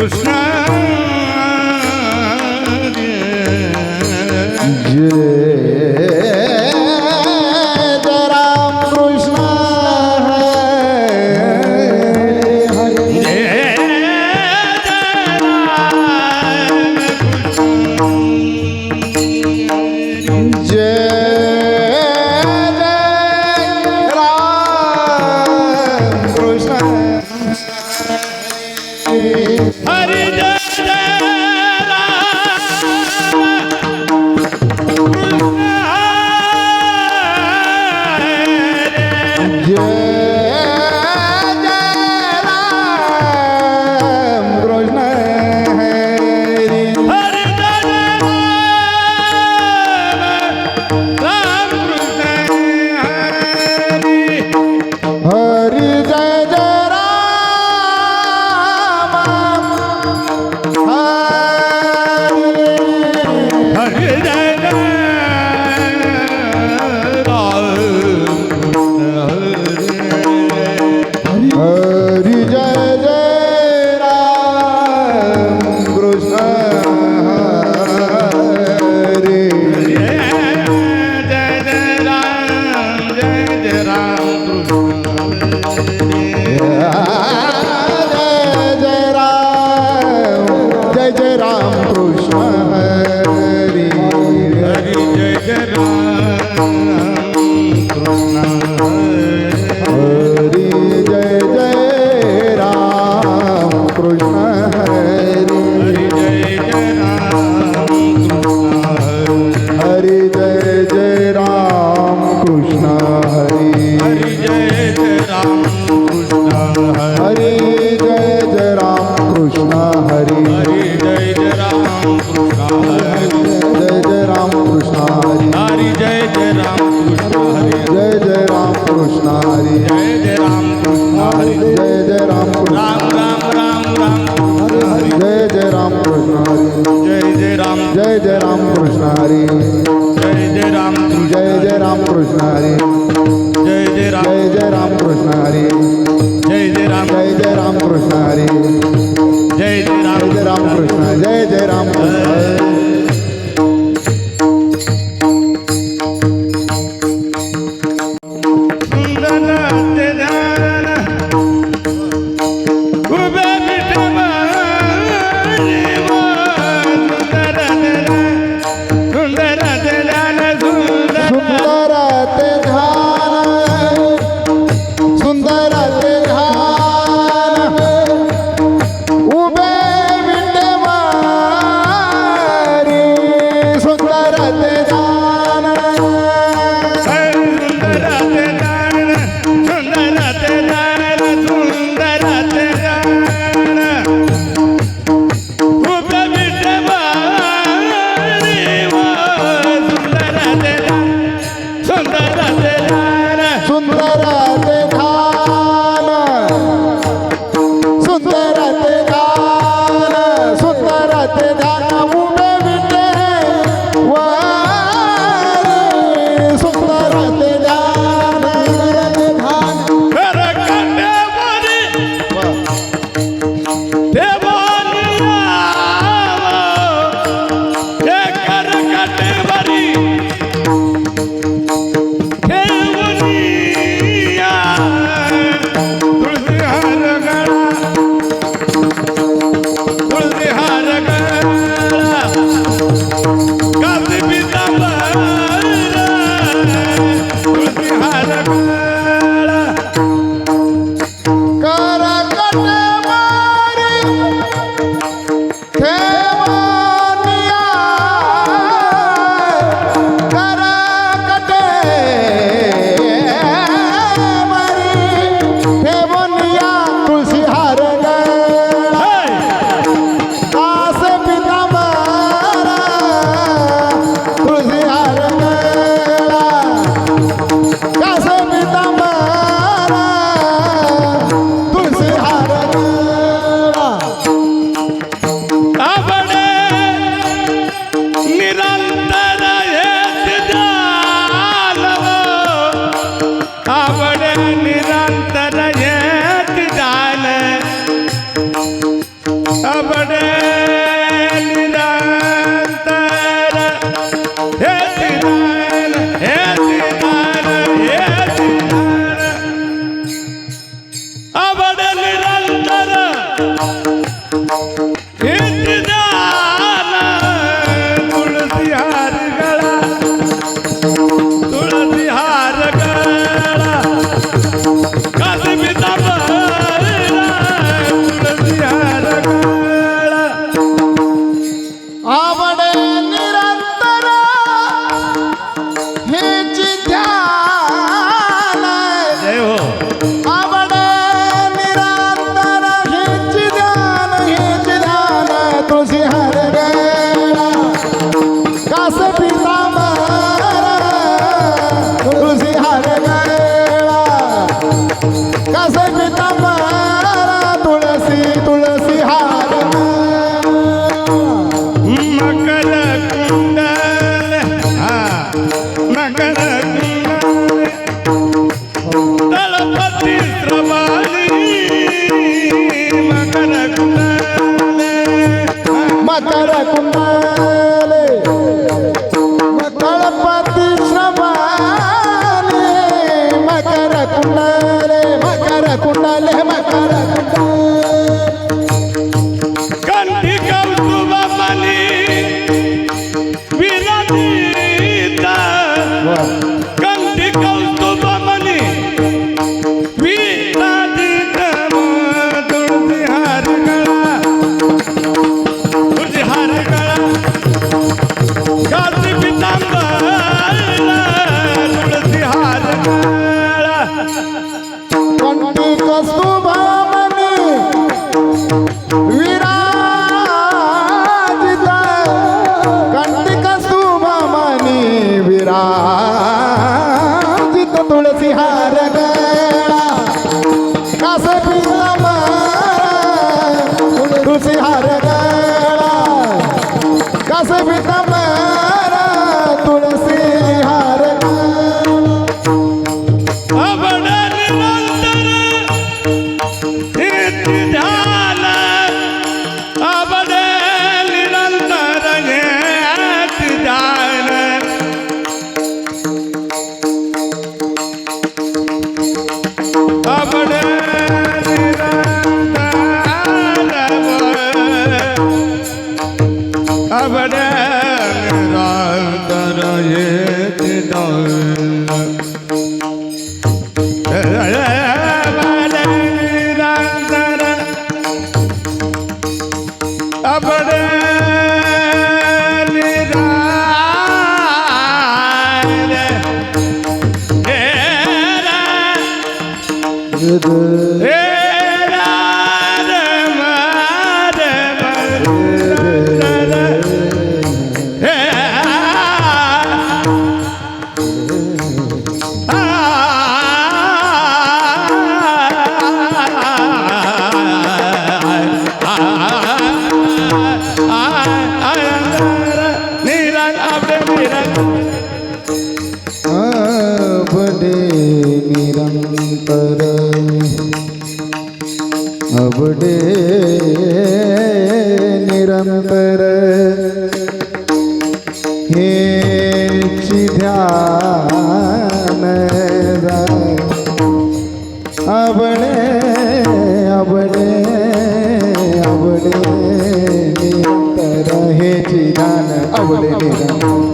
कृष्ण तुळशी हार गळा अबडे निरंतर हे दिनान हे दिनान हे दिनान अबडे निरंतर हे दिनान तुळसी हार गळा तुळसी हार गळा कासमी तांबरा तुळसी हार गळा आवडे निरंतर हेची ध्यान जय हो आवडे निरंतर हेची ध्यान तुळशी हार गळा कास पितांबरा तुळशी हार गळा कास पितांबरा तुळसी तुळसी हार मकर कुंडल हा मकर कुंडल तळपती श्रवणी मकर कुंडल मकर कुंडले मकरपती श्रवणे मकर कुंडले मकर कुंडले मकर कुंडले कंठी कौस्तुभमणी विराजिता कंठी कौस्तुभमणी विराजिता तुळसी हार गळा तुळसी हार गळा काशी पितांबरा तुळसी हार गळा कंठी कस्तुभामणी विराजिता कंठी कस्तुभामणी विराजित तुळसी हार गळा कास पितांबरा तुळसी हार गळा कास पितांबरा तुळसी हार अबडे निरंतर हेती ध्यान अबडे निरंतर हेती ध्यान अबडे निरंतर अबडे निरंतर हेती ध्यान अबडे अबडे निरंतर अबडे निरंतर हेची ध्यान अबडे अबडे अबडे निरंतर हेची ध्यान अबडे निरंतर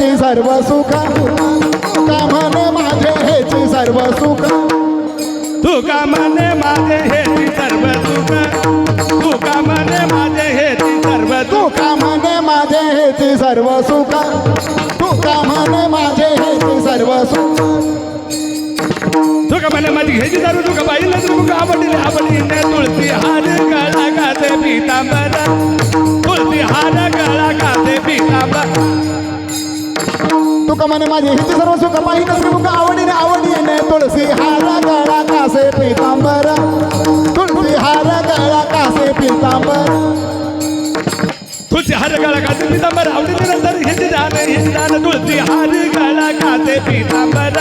हेची सर्व सुख तुका म्हणे माझे हेची सर्व सुख तुका म्हणे माझे हेची सर्व सुख तुका म्हणे माझे हेची सर्व तुका म्हणे माझे हेची सर्व सुख तुका म्हणे माझे हेची सर्व सुख तुका म्हणे माझी घ्यायची दारू तुका पाहिलं तुका आवडले आवडीने तुळशी हार गळा काचे पितांबर तुळशी हार गळा काचे पितांबर तुका म्हणे माझी हेची सर्व सुख पाहिलं तुका आवडीने आवडीने तुळशी हार गळा कासे पितांबर तुळशी हार गळा कासे पितांबर तुळशी हार गळा काचे पितांबर आवडीने नंतर हेची दान तुळशी हार गळा काचे पितांबर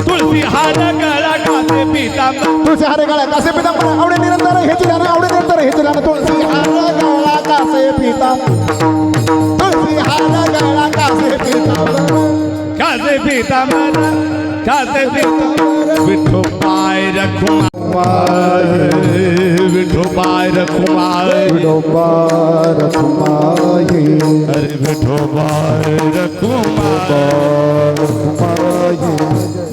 तुळशी हार गळा काचे पितांबर तुळशी हार गळा कासे पितांबर आवडे निरंतर हेची दान आवडे निरंतर हेची दान तुळशी हार गळा कासे पितांबर तुळशी हार गळा कासे पितांबर काचे पितांबर काचे पितांबर विठो पाय रखुमार विठो पाय रखुमार विडोबार तुमाये अरे विठो पाय रखुमार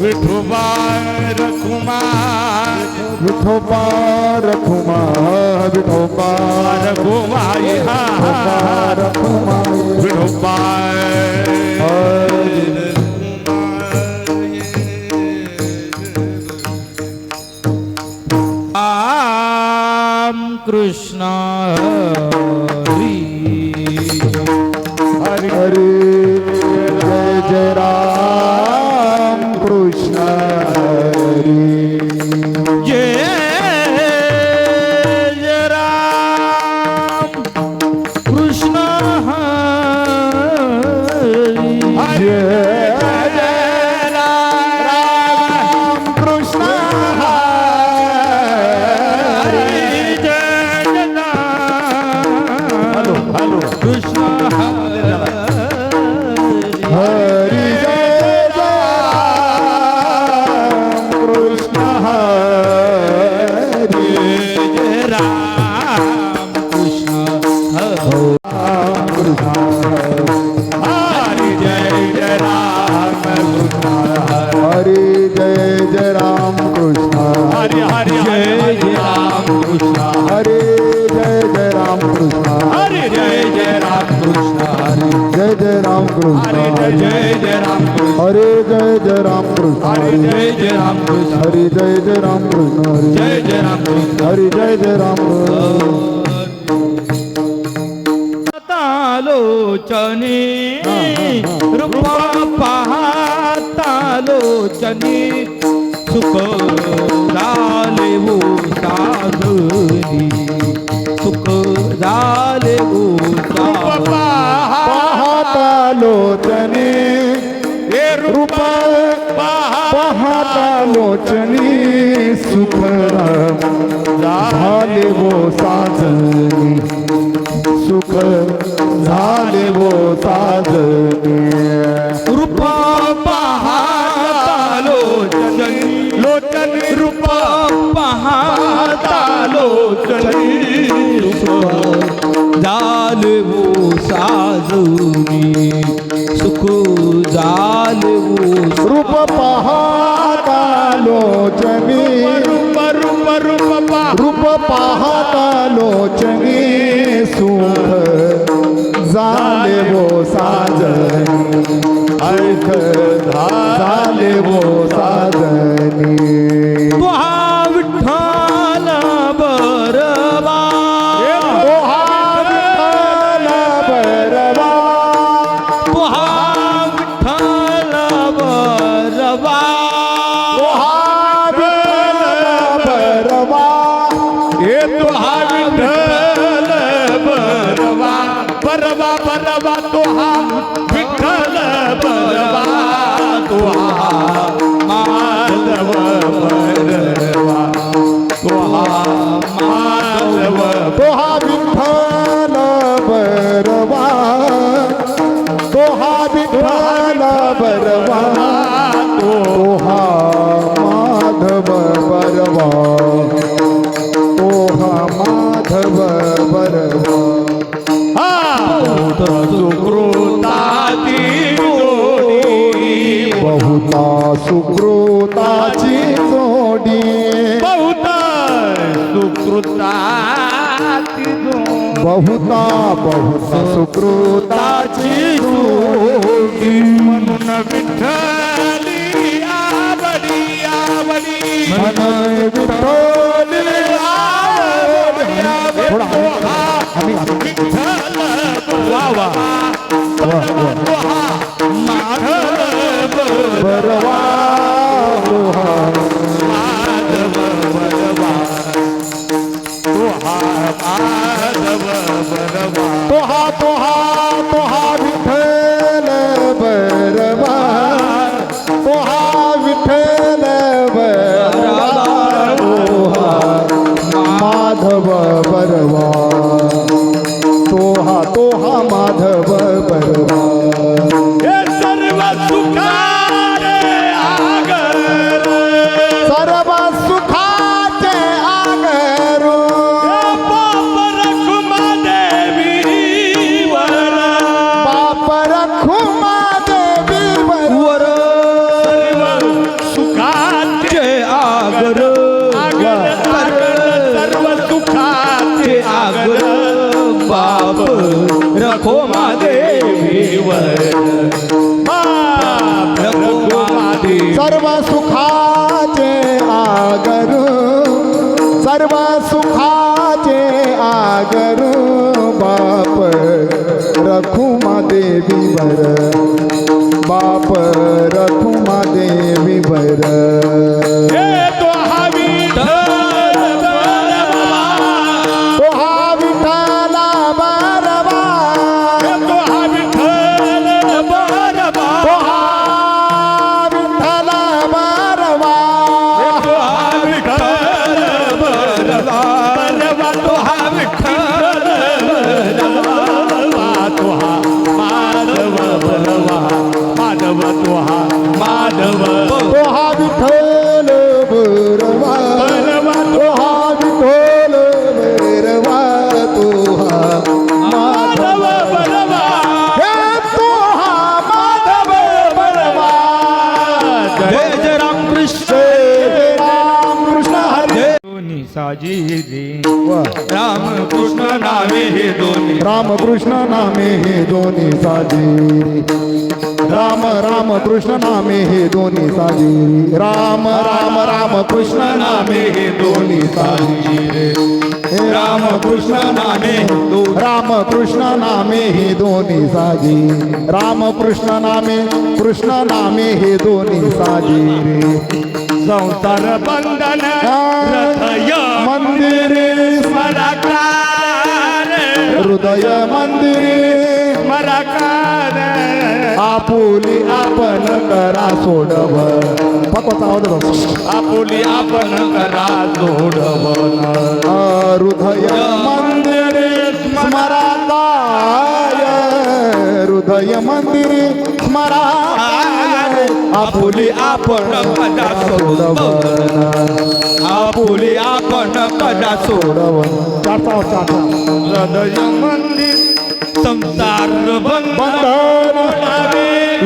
विठो पाय रखुमार विठोबार खुमा विठोबार रखुमार हा खुमाये विठो पाय कृष्ण हरी हरि हरि जय जय राम कृष्ण हरि जय जय राम कृष्ण हरी जय जय राम कृष्ण कृष्ण हरि जय जय कृष्ण हरि जय राम कृष्ण हरि जय जय राम हरि जय जय राम कृष्ण हरि हरि जय जय राम कृष्ण हरि जय जय राम कृष्ण हरि जय जय राम कृष्ण जय जय राम कृष्ण हरि जय जय राम कृष्ण हरे जय जय राम कृष्ण हरि जय जय राम कृष्ण हरि जय जय राम कृष्ण जय जय राम कृष्ण हरि जय जय राम लोचनी रूपा पाहतालोचनी सुख झाले वो साधनी सुख झाले वो पाहता लोचनी रूप पाहता लोचनी सुख झाले वो साजनी सुख झाले वो साजनी रूप पाहतालोचनी लोचनी रूप पाहतालोचनी झाले वो साजनी सुख झाले वो रूप पाहता लोचनी रूप पाहता लोचनी सुख झाले वो साजनी सुख झाले वो साजनी तुहा विठ्ठल बरवा बरवा तुहा विठ्ठल बरवा बरवा ये तुहा विठ्ठल बरवा बरवा बरवा तुहा विठ्ठल बरवा तुहा माधव बरवा तुहा माधव तोहा विठ्ठल बरवा तोहा विठ्ठल बरवा तोहा माधव बरवा तोहा माधव बरवा सुकृताती सुकृताची जोडी बहुता सुकृताची जोडी बहुता बहुता सुकृताची जोडी म्हणून विठ्ठली आवडी आवडी मन विठ्ठल थोडा आम्ही वा वा बरवा तोहा तोहा तोहा विठ्ठल बरवा तोहा विठ्ठल बरवा तोहा माधव बरवा तोहा तोहा माधव बरवा हे सर्व सुखाचे आगर सर्व सुखाचे आगरू बाप रखुमा देवीवर बाप रखुमा देवीवर सर्व सुखाचे आगर आगर सर्व सुखाचे आगर बाप रखो देवीवर बाप रखुमा देवी सर्व सुखाचे आगरू सर्व सुखाचे आगरू बाप रखुमा देवीवर बाप रखुमा देवीवर हे तो हवी तोहा विठ्ठला बरवा तो हवी बरबा तोहा विठ्ठला बरवा तोहा विठ्ठल बरवा तोहा विठ्ठल बरवा तोहा माधव हे तोहा माधव बरवा जय जय राम कृष्ण जय राम कृष्ण हरे दोन्ही साजिले राम कृष्ण नावे हे दोन्ही राम कृष्ण नामे हे दोन्ही साजी राम राम कृष्ण नामे हे दोन्ही साजी राम राम राम कृष्ण नामे हे दोन्ही साजी हे राम कृष्ण नामे राम कृष्ण नामे हे दोन्ही साजी राम कृष्ण नामे हे दोन्ही साजी रे संसार बंधन हृदय मंदिरे स्मरकार हृदय मंदिरे स्मरकार आपुली आपण करा सोडव पक्वाचा आवाज येतो. आपुली आपण करा जोडवन हृदय मंदिरे स्मराताय हृदय मंदिरे स्मराताय आपुली आपण कदा सोडवन आपुली आपण कदा सोडवन चारचा आवाज, चारचा. हृदय मंदिर संसार बंधन बंधन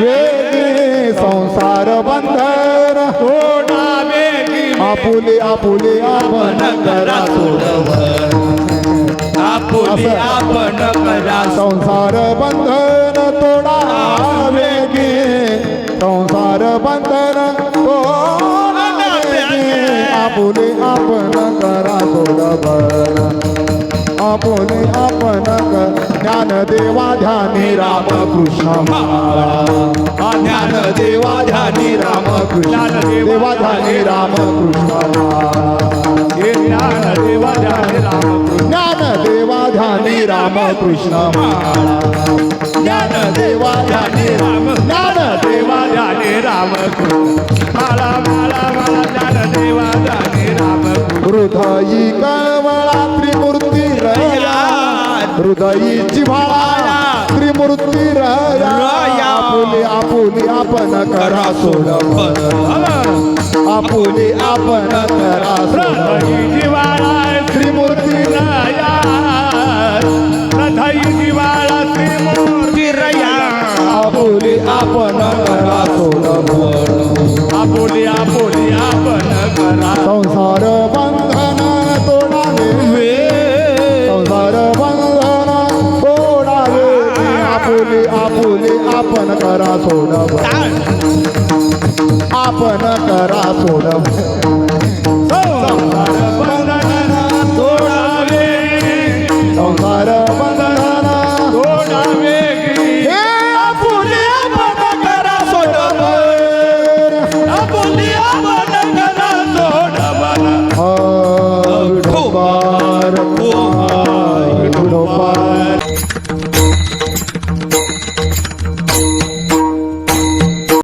वेगळे संसार बंधन सोडावे आपुली आपुली आपण करा सोडवन आपुली आपण कदा संसार बंधन तोडावे गे संसार बंधन तोडावे गे आपुले आपण करा सोडवन आपुले आपण ज्ञानदेवा ध्यानी रामकृष्ण माळा ज्ञानदेवा ध्यानी रामकृष्ण देवा ध्यानी रामकृष्ण हे ज्ञान देवा ध्यान रामकृष्ण ज्ञानदेवा ध्यानी रामकृष्ण माळा ज्ञानदेवा ध्यानी ज्ञानदेवा ध्याने रामकृष्ण माला माला माला ज्ञानदेवा ध्याने रामकृष्ण हृदयी कवळा त्रिमूर्ती रया हृदयी जिव्हाळा त्रिमूर्ती रया आपुली आपुली आपण करा सोडवन आपुली आपण करा सोडवन जिवाळा त्रिमूर्ती रया हृदय जिवाळा त्रिमूर्ती रया आपुली आपण करा सोडवन आपुली आपुली आपण करा संसार बंधन तोडावे संसार बंधन तोडावे आपुले आपुले आपण करा सोडव आपण करा सोडव संसार बंधन तोडावे संसार बंधन तोडावे हे आपुले आपण करा सोडव आपुली आपण करा सोडवा विठोबार